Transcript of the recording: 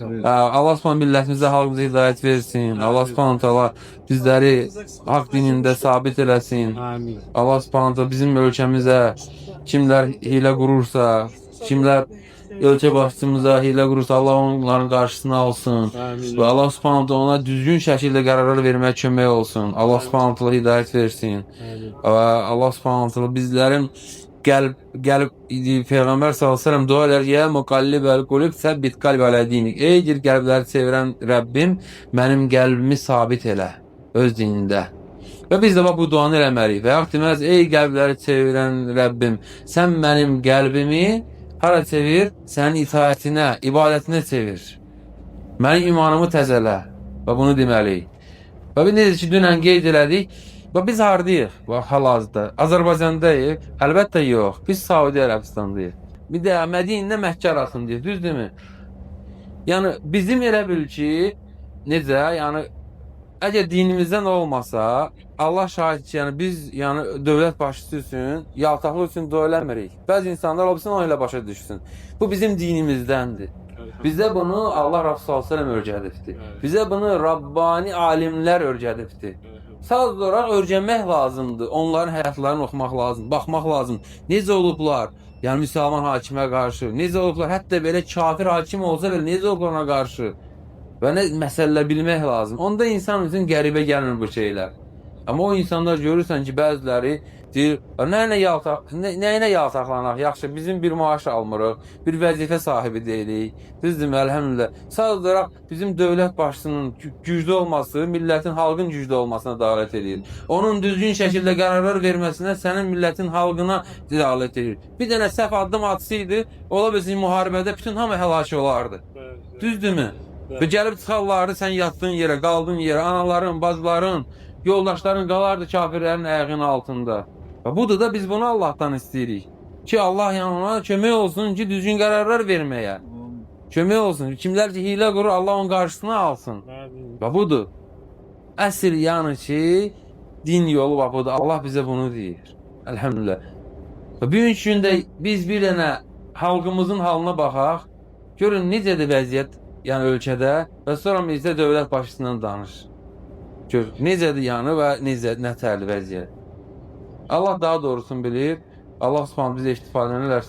Allah Subhanahu millətimizə, halkımıza hidayət versin. Allah Subhanahu taala bizləri haqq dinində sabit eləsin. Amin. Allah Subhanahu taala bizim ölkəmizə kimlər hilə qurursa, kimlər ölkə başçımıza hilə qurursa, Allah onların qarşısını alsın. Amin. Və Allah Subhanahu taala ona düzgün şəkildə qərarlar verməyə kömək olsun. Allah Subhanahu taala hidayət versin. Amin. Və Allah Subhanahu taala bizlərin gəlib Peyğəmbər sallallahu əleyhi və səlləm dua edir: "Ya muqallibəl qulub, səbbit qalbi alə dinik." Ey dir qəlbləri çevirən Rəbbim, mənim qəlbimi sabit elə öz dinində. Və biz də bu duanı eləməliyik. Və yaxud deməz: "Ey qəlbləri çevirən Rəbbim, sən mənim qəlbimi hara çevir? Sənin itaətinə, ibadətinə çevir. Mənim imanımı təzələ." Və bunu deməliyik. Və biz necə ki dünən qeyd elədik, və biz hardayıq? Bax, hal-hazırda Azərbaycandayıq. Əlbəttə yox. Biz Saudi Ərəbistandayıq. Bir də Mədinə Məkkə arasındayıq, düzdürmü? Yəni bizim elə bil ki, necə? Yəni əgər dinimizdən olmasa, Allah şahid ki, yəni biz dövlət başçısı üçün, yaltaqlıq üçün dua eləmirik. Bəzi insanlar olsun o ilə başa düşsün. Bu bizim dinimizdəndir. Bizə bunu Allah Rəsul sallallahu əleyhi və səlləm öyrədibdir. Bizə bunu Rabbani alimlər öyrədibdir. Sadəcə olaraq öyrənmək lazımdır. Onların həyatlarını oxumaq lazım, baxmaq lazım. Necə olublar? Yəni müsəlman hakimə qarşı, necə olublar? Hətta belə kafir hakim olsa belə necə olublar ona qarşı? Və nə məsələlər bilmək lazım. Onda insan üçün qəribə gəlmir bu şeylər. Amma o insanlar görürsən ki, bəziləri deyir, nəyinə yaltaqlanaq? Yaxşı, bizim bir maaş almırıq, bir vəzifə sahibi deyilik. Düzdürmü? Əlhəmdülillah. Sadəcə olaraq bizim dövlət başçısının güclü olması, millətin, xalqın güclü olmasına dəlalət edir. Onun düzgün şəkildə qərarlar verməsinə sənin millətin, xalqına dəlalət edir. Bir dənə səhv addım atsaydı, ola bilsin müharibədə bütün hamı həlak olardı. Düzdürmü? Və gəlib çıxarlardı sən yatdığın yerə, qaldığın yerə, anaların, bacıların, yoldaşların qalardı kafirlərin ayağının altında. Və budur da biz bunu Allahdan istəyirik. Ki Allah ona kömək olsun ki, düzgün qərarlar verməyə. Kömək olsun. Kimlər ki, hilə qurur, Allah onun qarşısına alsın. Və budur. Əsl yəni ki, din yolu və budur. Allah bizə bunu deyir. Əlhəmdülillah. Və bugünkü gündə biz bir dənə xalqımızın halına baxaq. Görün necədir vəziyyət yəni ölkədə və sonra bizdə dövlət başçısından danış. Gör, necədir yəni və nətərli vəziyyət. Allah daha doğrusunu bilir. Allah Subhanahu bizə istifadəni eləsin.